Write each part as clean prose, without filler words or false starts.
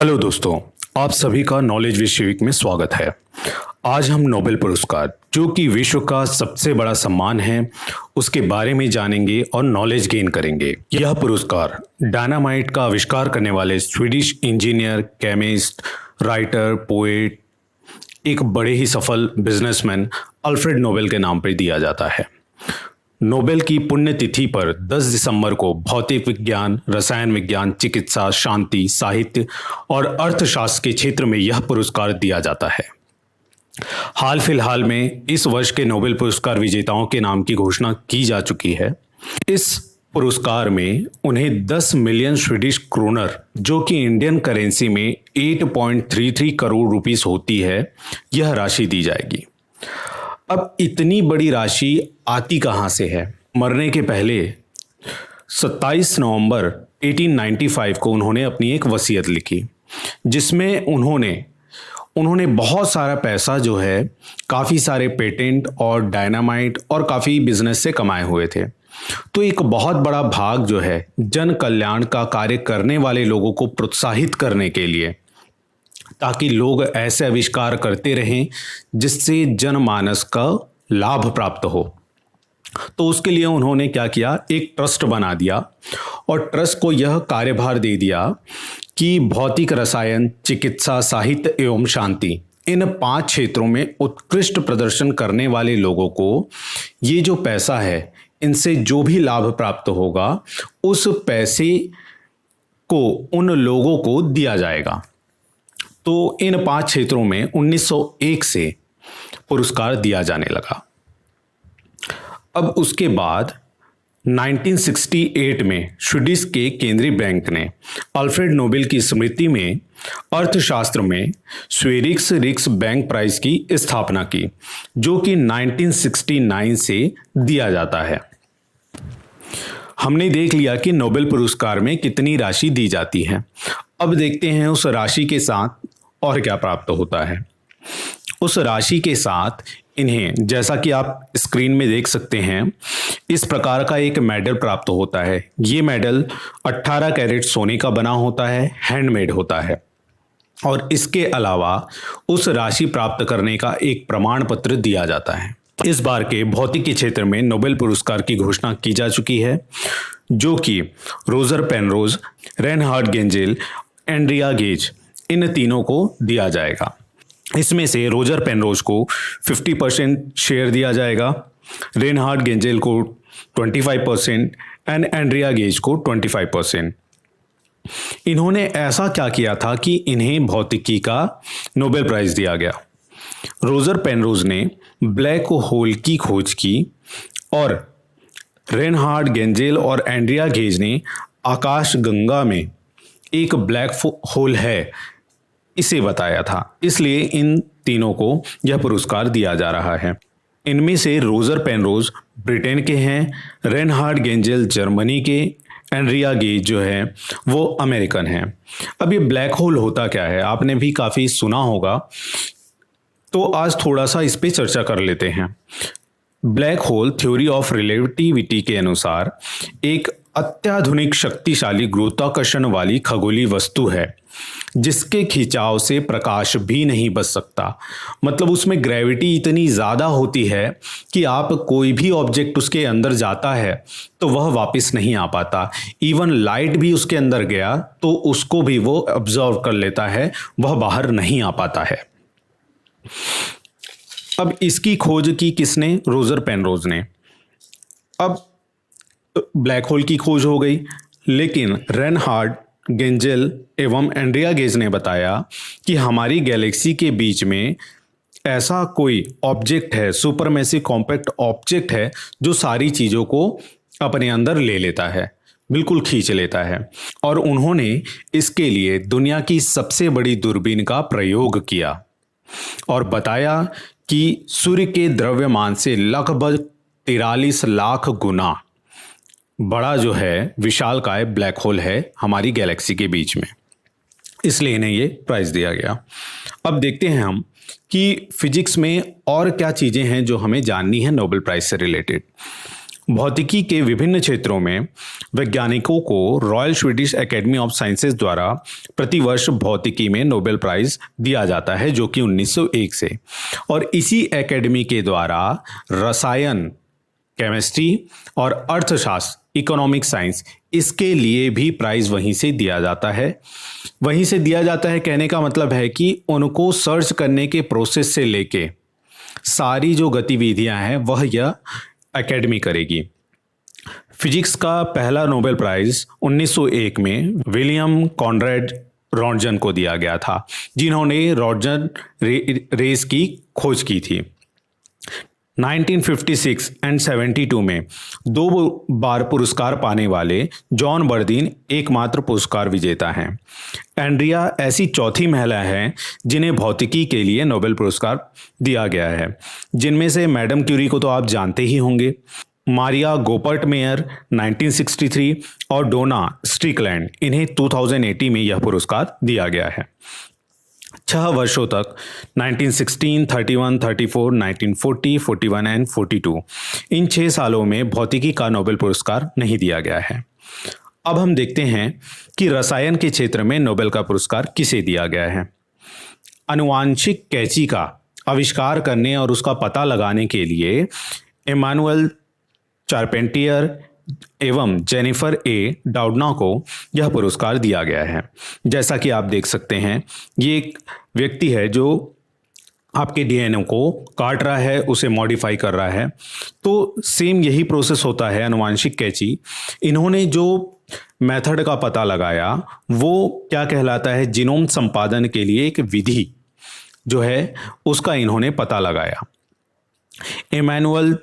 Hello दोस्तों, आप सभी का नॉलेज विश्व वीक में स्वागत है। आज हम नोबेल पुरस्कार, जो कि विश्व का सबसे बड़ा सम्मान है, उसके बारे में जानेंगे और नॉलेज गेन करेंगे। यह पुरस्कार डायनामाइट का आविष्कार करने वाले Swedish engineer, chemist, writer, poet, एक बड़े ही सफल बिजनेसमैन अल्फ्रेड नोबेल के नाम पर दिया जाता है। नोबेल की पुण्यतिथि पर 10 दिसंबर को भौतिक विज्ञान, रसायन विज्ञान, चिकित्सा, शांति, साहित्य और अर्थशास्त्र के क्षेत्र में यह पुरस्कार दिया जाता है। हाल फिलहाल में इस वर्ष के नोबेल पुरस्कार विजेताओं के नाम की घोषणा की जा चुकी है। इस पुरस्कार में उन्हें 10 मिलियन स्वीडिश क्रोनर, जो कि इंडियन करेंसी में 8.33 करोड़ रुपीस होती है, यह राशि दी जाएगी। अब इतनी बड़ी राशि आती कहाँ से है? मरने के पहले 27 नवंबर 1895 को उन्होंने अपनी एक वसीयत लिखी, जिसमें उन्होंने बहुत सारा पैसा जो है काफ़ी सारे पेटेंट और डायनामाइट और काफ़ी बिजनेस से कमाए हुए थे। तो एक बहुत बड़ा भाग जो है जन कल्याण का कार्य करने वाले लोगों को प्रोत्साहित करने के लिए, ताकि लोग ऐसे आविष्कार करते रहें जिससे जनमानस का लाभ प्राप्त हो। तो उसके लिए उन्होंने क्या किया, एक ट्रस्ट बना दिया और ट्रस्ट को यह कार्यभार दे दिया कि भौतिक, रसायन, चिकित्सा, साहित्य एवं शांति, इन 5 क्षेत्रों में उत्कृष्ट प्रदर्शन करने वाले लोगों को ये जो पैसा है, इनसे जो भी लाभ प्राप्त होगा, उस पैसे को उन लोगों को दिया जाएगा। तो इन 5 क्षेत्रों में 1901 से पुरस्कार दिया जाने लगा। अब उसके बाद 1968 में स्वीडिश के केंद्रीय बैंक ने अल्फ्रेड नोबेल की स्मृति में अर्थशास्त्र में स्वेरिक्स रिक्स बैंक प्राइज की स्थापना की, जो कि 1969 से दिया जाता है। हमने देख लिया कि नोबेल पुरस्कार में कितनी राशि दी जाती है। अब देखते हैं उस राशि के साथ और क्या प्राप्त होता है। उस राशि के साथ इन्हें, जैसा कि आप स्क्रीन में देख सकते हैं, इस प्रकार का एक मेडल प्राप्त होता है। ये मेडल 18 कैरेट सोने का बना होता है, हैंडमेड होता है, और इसके अलावा उस राशि प्राप्त करने का एक प्रमाण पत्र दिया जाता है। इस बार के भौतिक के क्षेत्र में नोबेल पुरस्कार की घोषणा की जा चुकी है, जो कि Roger Penrose, Reinhard Genzel, Andrea Ghez, इन तीनों को दिया जाएगा। इसमें से रोजर पेनरोज को 50% शेयर दिया जाएगा, रेनहार्ड गेंजेल को 25% एंड एंड्रिया गेज को 25%। इन्होंने ऐसा क्या किया था कि इन्हें भौतिकी का नोबेल प्राइज दिया गया। रोजर पेनरोज ने ब्लैक होल की खोज की और रेनहार्ड गेंजेल और एंड्रिया गेज ने आकाश गंगा में एक ब्लैक होल है, इसे बताया था। इसलिए इन तीनों को यह पुरस्कार दिया जा रहा है। इनमें से रोजर पेनरोज ब्रिटेन के हैं, रेनहार्ड गेंजेल जर्मनी के, एंड्रिया गेज जो है वो अमेरिकन हैं। अब ये ब्लैक होल होता क्या है, आपने भी काफ़ी सुना होगा, तो आज थोड़ा सा इस पे चर्चा कर लेते हैं। Black hole theory of relativity के अनुसार एक अत्याधुनिक शक्तिशाली गुरुत्वाकर्षण वाली खगोलीय वस्तु है, जिसके खिंचाव से प्रकाश भी नहीं बच सकता। मतलब उसमें ग्रेविटी इतनी ज़्यादा होती है कि आप कोई भी ऑब्जेक्ट उसके अंदर जाता है तो वह वापस नहीं आ पाता। इवन लाइट भी उसके अंदर गया तो उसको भी वो ऑब्जर्व कर लेता है, वह बाहर नहीं आ पाता है। अब इसकी खोज की किसने? रोजर पेनरोज ने। अब ब्लैक होल की खोज हो गई, लेकिन रेनहार्ड गेंजेल एवं एंड्रिया गेज ने बताया कि हमारी गैलेक्सी के बीच में ऐसा कोई ऑब्जेक्ट है, सुपरमैसिव कॉम्पैक्ट ऑब्जेक्ट है, जो सारी चीज़ों को अपने अंदर ले लेता है, बिल्कुल खींच लेता है। और उन्होंने इसके लिए दुनिया की सबसे बड़ी दूरबीन का प्रयोग किया और बताया कि सूर्य के द्रव्यमान से लगभग 43 लाख गुना बड़ा जो है विशालकाय ब्लैक होल है हमारी गैलेक्सी के बीच में। इसलिए इन्हें ये प्राइज दिया गया। अब देखते हैं हम कि फिजिक्स में और क्या चीज़ें हैं जो हमें जाननी है नोबेल प्राइज से रिलेटेड। भौतिकी के विभिन्न क्षेत्रों में वैज्ञानिकों को royal Swedish academy of sciences द्वारा प्रतिवर्ष भौतिकी में नोबेल प्राइज दिया जाता है, जो कि 1901 से, और इसी एकेडमी के द्वारा रसायन, केमिस्ट्री और अर्थशास्त्र, इकोनॉमिक साइंस, इसके लिए भी प्राइज वहीं से दिया जाता है। वहीं से दिया जाता है कहने का मतलब है कि उनको सर्च करने के प्रोसेस से लेके सारी जो गतिविधियां हैं वह यह एकेडमी करेगी। फिजिक्स का पहला नोबेल प्राइज 1901 में विलियम कॉनरेड रॉन्टजन को दिया गया था, जिन्होंने रॉन्टजन रेस की खोज की थी। 1956 एंड 72 में 2 बार पुरस्कार पाने वाले जॉन बर्दीन एकमात्र पुरस्कार विजेता हैं। एंड्रिया ऐसी चौथी महिला है जिन्हें भौतिकी के लिए नोबेल पुरस्कार दिया गया है, जिनमें से मैडम क्यूरी को तो आप जानते ही होंगे, मारिया गोपर्ट मेयर 1963 और डोना स्ट्रिकलैंड, इन्हें 2080 में यह पुरस्कार दिया गया है। 6 वर्षों तक 1916, 31, 34, 1940, 41 एंड 42, इन 6 सालों में भौतिकी का नोबेल पुरस्कार नहीं दिया गया है। अब हम देखते हैं कि रसायन के क्षेत्र में नोबेल का पुरस्कार किसे दिया गया है। आनुवांशिक कैंची का आविष्कार करने और उसका पता लगाने के लिए इमानुएल चार्पेंटियर एवं जेनिफर ए डाउडना को यह पुरस्कार दिया गया है। जैसा कि आप देख सकते हैं, ये एक व्यक्ति है जो आपके डीएनए को काट रहा है, उसे मॉडिफाई कर रहा है। तो सेम यही प्रोसेस होता है आनुवांशिक कैंची। इन्होंने जो मेथड का पता लगाया वो क्या कहलाता है, जीनोम संपादन के लिए एक विधि जो है उसका इन्होंने पता लगाया। इमैनुअल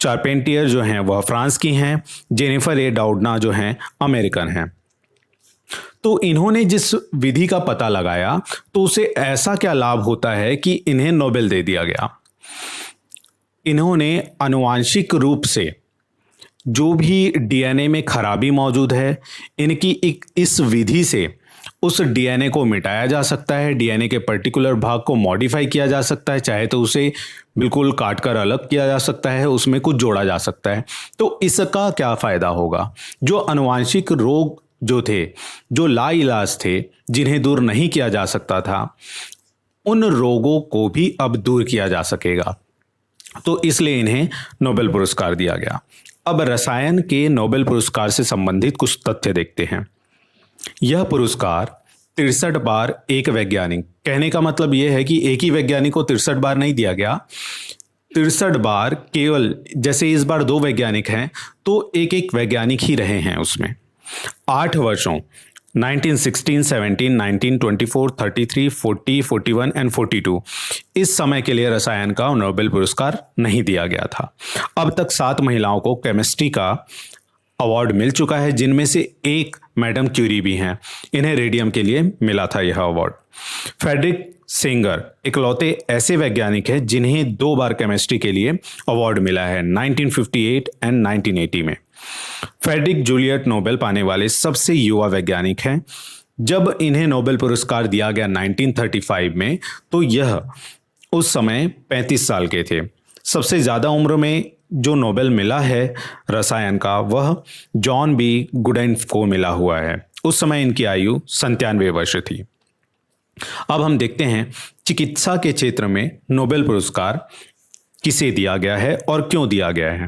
चार्पेंटियर जो हैं वह फ्रांस की हैं, जेनिफर ए डाउडना जो हैं अमेरिकन हैं। तो इन्होंने जिस विधि का पता लगाया तो उसे ऐसा क्या लाभ होता है कि इन्हें नोबेल दे दिया गया। इन्होंने आनुवांशिक रूप से जो भी डीएनए में खराबी मौजूद है, इनकी इस विधि से उस डीएनए को मिटाया जा सकता है, डीएनए के पर्टिकुलर भाग को मॉडिफाई किया जा सकता है, चाहे तो उसे बिल्कुल काट कर अलग किया जा सकता है, उसमें कुछ जोड़ा जा सकता है। तो इसका क्या फ़ायदा होगा, जो आनुवांशिक रोग जो थे, जो लाइलाज थे, जिन्हें दूर नहीं किया जा सकता था, उन रोगों को भी अब दूर किया जा सकेगा। तो इसलिए इन्हें नोबेल पुरस्कार दिया गया। अब रसायन के नोबेल पुरस्कार से संबंधित कुछ तथ्य देखते हैं। यह पुरस्कार 63 बार एक वैज्ञानिक, कहने का मतलब यह है कि एक ही वैज्ञानिक को 63 बार नहीं दिया गया, 63 बार केवल, जैसे इस बार 2 वैज्ञानिक हैं तो एक एक वैज्ञानिक ही रहे हैं उसमें। 8 वर्षों 1916, 17, 19, 24, 33, 40, 41 एंड 42, इस समय के लिए रसायन का नोबेल पुरस्कार नहीं दिया गया था। अब तक 7 महिलाओं को केमिस्ट्री का अवार्ड मिल चुका है, जिनमें से एक मैडम क्यूरी भी हैं। इन्हें रेडियम के लिए मिला था यह अवार्ड। फ्रेडरिक सेंगर इकलौते ऐसे वैज्ञानिक हैं जिन्हें 2 बार केमिस्ट्री के लिए अवार्ड मिला है, 1958 एंड 1980 में। फ्रेडरिक जूलियट नोबेल पाने वाले सबसे युवा वैज्ञानिक हैं। जब इन्हें नोबेल पुरस्कार दिया गया 1935 में, तो यह उस समय 35 साल के थे। सबसे ज़्यादा उम्र में जो नोबेल मिला है रसायन का, वह जॉन बी गुडेन को मिला हुआ है। उस समय इनकी आयु 97 वर्ष थी। अब हम देखते हैं चिकित्सा के क्षेत्र में नोबेल पुरस्कार किसे दिया गया है और क्यों दिया गया है।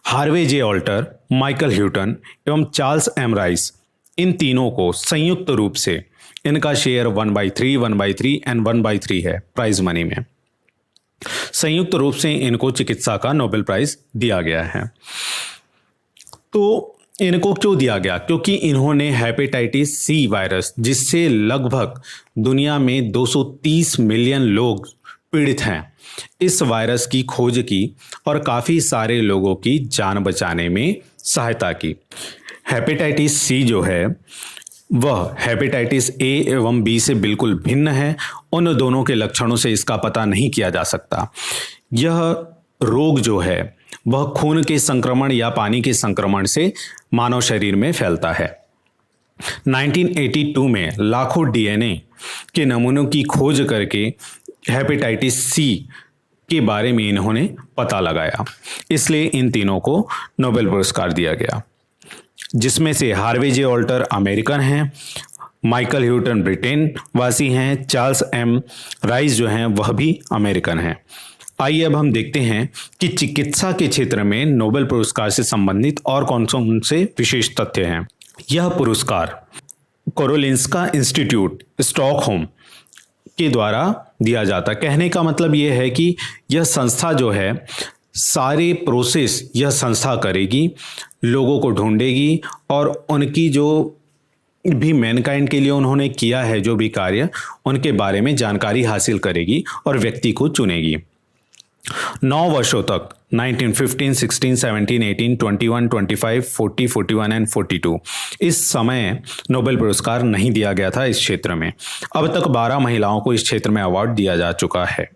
हार्वे जे ऑल्टर, माइकल ह्यूटन एवं चार्ल्स एम राइस, इन तीनों को संयुक्त रूप से इनका शेयर 1/3, 1/3 एंड 1/3 है प्राइज मनी में। संयुक्त रूप से इनको चिकित्सा का नोबेल प्राइज दिया गया है। तो इनको क्यों दिया गया? क्योंकि इन्होंने हेपेटाइटिस सी वायरस, जिससे लगभग दुनिया में 230 मिलियन लोग पीड़ित हैं, इस वायरस की खोज की और काफ़ी सारे लोगों की जान बचाने में सहायता की। हेपेटाइटिस सी जो है वह हेपेटाइटिस ए एवं बी से बिल्कुल भिन्न है। उन दोनों के लक्षणों से इसका पता नहीं किया जा सकता। यह रोग जो है वह खून के संक्रमण या पानी के संक्रमण से मानव शरीर में फैलता है। 1982 में लाखों डीएनए के नमूनों की खोज करके हेपेटाइटिस सी के बारे में इन्होंने पता लगाया, इसलिए इन तीनों को नोबेल पुरस्कार दिया गया, जिसमें से हार्वे जे ऑल्टर अमेरिकन हैं, माइकल ह्यूटन ब्रिटेन वासी हैं, चार्ल्स एम राइस जो हैं वह भी अमेरिकन हैं। आइए अब हम देखते हैं कि चिकित्सा के क्षेत्र में नोबेल पुरस्कार से संबंधित और कौन से विशेष तथ्य हैं। यह पुरस्कार कोरोलिंस्का इंस्टीट्यूट स्टॉकहोम के द्वारा दिया जाता है। कहने का मतलब यह है कि यह संस्था जो है सारे प्रोसेस यह संस्था करेगी, लोगों को ढूंढेगी और उनकी जो भी मैनकाइंड के लिए उन्होंने किया है जो भी कार्य, उनके बारे में जानकारी हासिल करेगी और व्यक्ति को चुनेगी। 9 वर्षों तक 1915, 16, 17, 18, 21, 25, 40, 41 एंड 42 इस समय नोबेल पुरस्कार नहीं दिया गया था इस क्षेत्र में। अब तक 12 महिलाओं को इस क्षेत्र में अवार्ड दिया जा चुका है।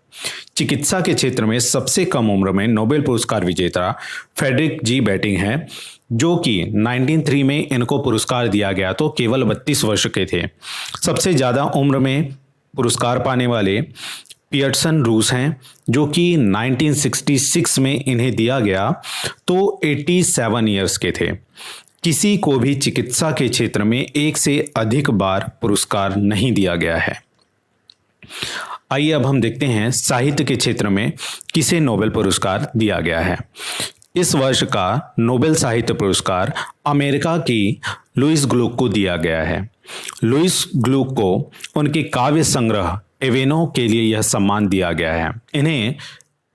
चिकित्सा के क्षेत्र में सबसे कम उम्र में नोबेल पुरस्कार विजेता फ्रेडरिक जी बैटिंग है, जो कि 1903 में इनको पुरस्कार दिया गया तो केवल 32 वर्ष के थे। सबसे ज़्यादा उम्र में पुरस्कार पाने वाले पियर्सन रूस हैं, जो कि 1966 में इन्हें दिया गया तो 87 ईयर्स के थे। किसी को भी चिकित्सा के क्षेत्र में एक से अधिक बार पुरस्कार नहीं दिया गया है। आइए अब हम देखते हैं साहित्य के क्षेत्र में किसे नोबेल पुरस्कार दिया गया है। इस वर्ष का नोबेल साहित्य पुरस्कार अमेरिका की लुइस ग्लुक को दिया गया है। लुइस ग्लुक को उनके काव्य संग्रह एवेनो के लिए यह सम्मान दिया गया है। इन्हें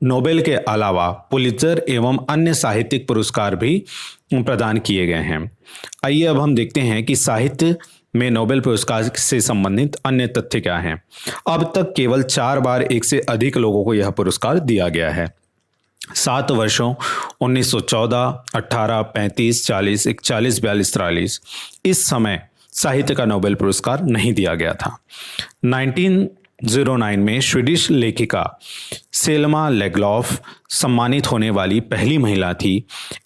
नोबेल के अलावा पुलित्जर एवं अन्य साहित्यिक पुरस्कार भी प्रदान किए गए हैं। आइए अब हम देखते हैं कि साहित्य में नोबेल पुरस्कार से संबंधित अन्य तथ्य क्या हैं। अब तक केवल 4 बार एक से अधिक लोगों को यह पुरस्कार दिया गया है। 7 वर्षों 1914, 18, 35, 40, 41, 42, 43 इस समय साहित्य का नोबेल पुरस्कार नहीं दिया गया था। 1909 में स्वीडिश लेखिका सेल्मा लेग्लॉफ सम्मानित होने वाली पहली महिला थी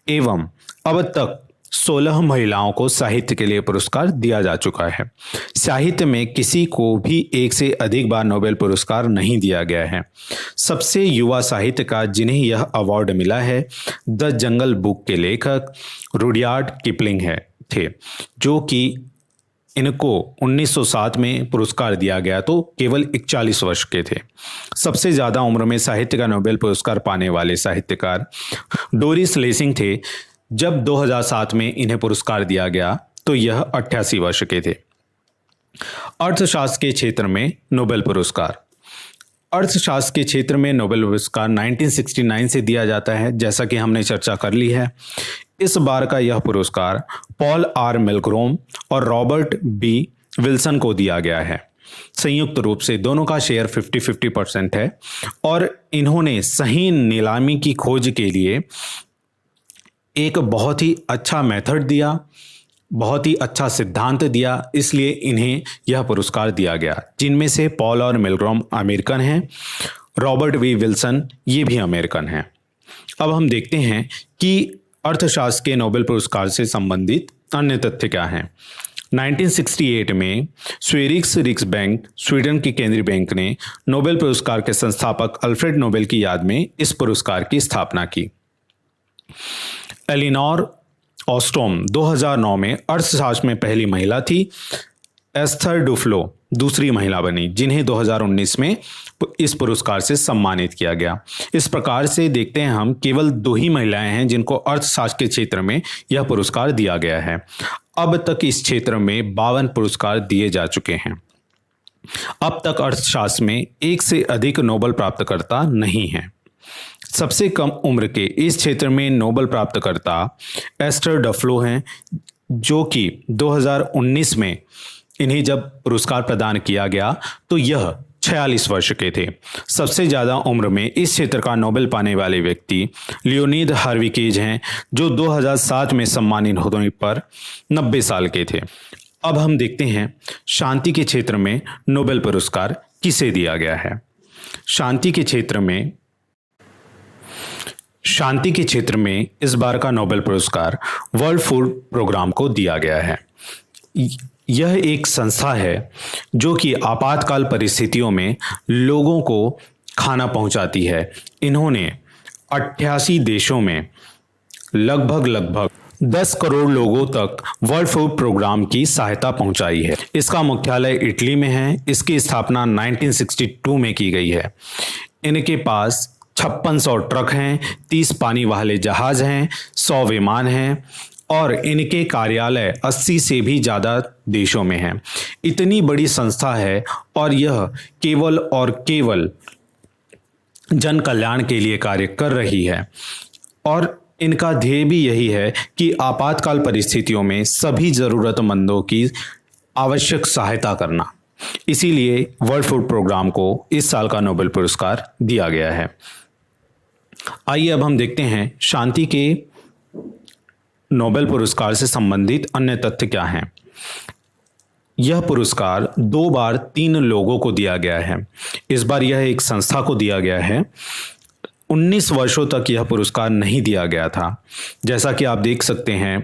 एवं अब तक 16 महिलाओं को साहित्य के लिए पुरस्कार दिया जा चुका है। साहित्य में किसी को भी एक से अधिक बार नोबेल पुरस्कार नहीं दिया गया है। सबसे युवा साहित्यकार जिन्हें यह अवार्ड मिला है द जंगल बुक के लेखक रुडयार्ड किपलिंग थे, जो कि इनको 1907 में पुरस्कार दिया गया तो केवल 41 वर्ष के थे। सबसे ज़्यादा उम्र में साहित्य का नोबेल पुरस्कार पाने वाले साहित्यकार डोरिस लेसिंग थे। जब 2007 में इन्हें पुरस्कार दिया गया तो यह 88 वर्ष के थे। अर्थशास्त्र के क्षेत्र में नोबेल पुरस्कार। अर्थशास्त्र के क्षेत्र में नोबेल पुरस्कार 1969 से दिया जाता है, जैसा कि हमने चर्चा कर ली है। इस बार का यह पुरस्कार पॉल आर मिलग्रोम और रॉबर्ट बी विल्सन को दिया गया है। संयुक्त रूप से दोनों का शेयर 50-50% है और इन्होंने सही नीलामी की खोज के लिए एक बहुत ही अच्छा मेथड दिया, बहुत ही अच्छा सिद्धांत दिया, इसलिए इन्हें यह पुरस्कार दिया गया। जिनमें से पॉल और मिलग्रोम अमेरिकन हैं, रॉबर्ट वी विल्सन ये भी अमेरिकन हैं। अब हम देखते हैं कि अर्थशास्त्र के नोबेल पुरस्कार से संबंधित अन्य तथ्य क्या हैं। 1968 में स्वेरिक्स रिक्सबैंक स्वीडन के केंद्रीय बैंक ने नोबेल पुरस्कार के संस्थापक अल्फ्रेड नोबेल की याद में इस पुरस्कार की स्थापना की। एलिनोर ऑस्ट्रोम 2009 में अर्थशास्त्र में पहली महिला थी। एस्थर डुफ्लो दूसरी महिला बनी, जिन्हें 2019 में इस पुरस्कार से सम्मानित किया गया। इस प्रकार से देखते हैं हम केवल 2 ही महिलाएं हैं जिनको अर्थशास्त्र के क्षेत्र में यह पुरस्कार दिया गया है। अब तक इस क्षेत्र में 52 पुरस्कार दिए जा चुके हैं। अब तक अर्थशास्त्र में एक से अधिक नोबेल प्राप्तकर्ता नहीं हैं। सबसे कम उम्र के इस क्षेत्र में नोबेल प्राप्तकर्ता एस्टर डफ्लो हैं, जो कि 2019 में इन्हें जब पुरस्कार प्रदान किया गया तो यह 46 वर्ष के थे। सबसे ज़्यादा उम्र में इस क्षेत्र का नोबेल पाने वाले व्यक्ति लियोनीद हार्विकेज हैं, जो 2007 में सम्मानित होने पर 90 साल के थे। अब हम देखते हैं शांति के क्षेत्र में नोबेल पुरस्कार किसे दिया गया है। शांति के क्षेत्र में इस बार का नोबेल पुरस्कार वर्ल्ड फूड प्रोग्राम को दिया गया है। यह एक संस्था है जो कि आपातकाल परिस्थितियों में लोगों को खाना पहुंचाती है। इन्होंने 88 देशों में लगभग 10 करोड़ लोगों तक वर्ल्ड फूड प्रोग्राम की सहायता पहुंचाई है। इसका मुख्यालय इटली में है। इसकी स्थापना 1962 में की गई है। इनके पास 5600 ट्रक हैं, 30 पानी वाले जहाज हैं, 100 विमान हैं और इनके कार्यालय 80 से भी ज़्यादा देशों में हैं। इतनी बड़ी संस्था है और यह केवल और केवल जन कल्याण के लिए कार्य कर रही है और इनका ध्येय भी यही है कि आपातकाल परिस्थितियों में सभी ज़रूरतमंदों की आवश्यक सहायता करना। इसीलिए वर्ल्ड फूड प्रोग्राम को इस साल का नोबेल पुरस्कार दिया गया है। आइए अब हम देखते हैं शांति के नोबेल पुरस्कार से संबंधित अन्य तथ्य क्या हैं। यह पुरस्कार 2 बार 3 लोगों को दिया गया है। इस बार यह एक संस्था को दिया गया है। 19 वर्षों तक यह पुरस्कार नहीं दिया गया था। जैसा कि आप देख सकते हैं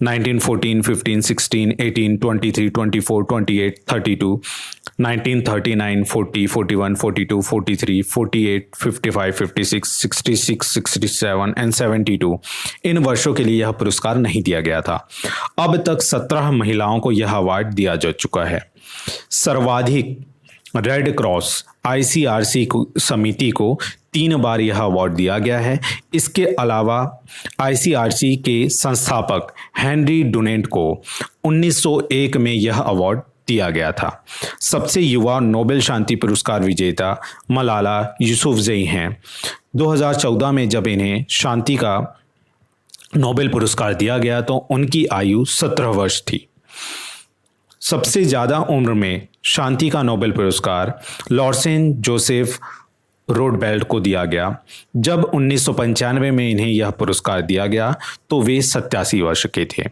1914, 15, 16, 18, 23, 24, 28, 32, 1939, 40, 41, 42, 43, 48, 55, 56, 66, 67 एंड 72 इन वर्षों के लिए यह पुरस्कार नहीं दिया गया था। अब तक 17 महिलाओं को यह अवार्ड दिया जा चुका है। सर्वाधिक रेड क्रॉस आईसीआरसी समिति को 3 बार यह अवार्ड दिया गया है। इसके अलावा आईसीआरसी के संस्थापक हेनरी डुनेंट को 1901 में यह अवार्ड दिया गया था। सबसे युवा नोबेल शांति पुरस्कार विजेता मलाला यूसुफजई हैं। 2014 में जब इन्हें शांति का नोबेल पुरस्कार दिया गया तो उनकी आयु 17 वर्ष थी। सबसे ज़्यादा उम्र में शांति का नोबेल पुरस्कार लॉरेंस जोसेफ रोडबेल्ट को दिया गया। जब 1995 में इन्हें यह पुरस्कार दिया गया तो वे 87 वर्ष के थे।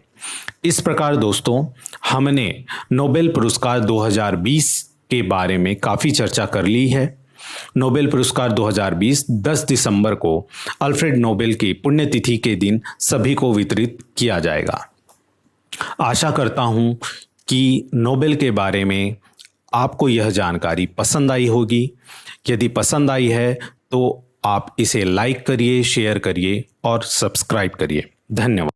इस प्रकार दोस्तों, हमने नोबेल पुरस्कार 2020 के बारे में काफ़ी चर्चा कर ली है। नोबेल पुरस्कार 2020 10 दिसंबर को अल्फ्रेड नोबेल की पुण्यतिथि के दिन सभी को वितरित किया जाएगा। आशा करता हूँ कि नोबेल के बारे में आपको यह जानकारी पसंद आई होगी। यदि पसंद आई है तो आप इसे लाइक करिए, शेयर करिए और सब्सक्राइब करिए। धन्यवाद।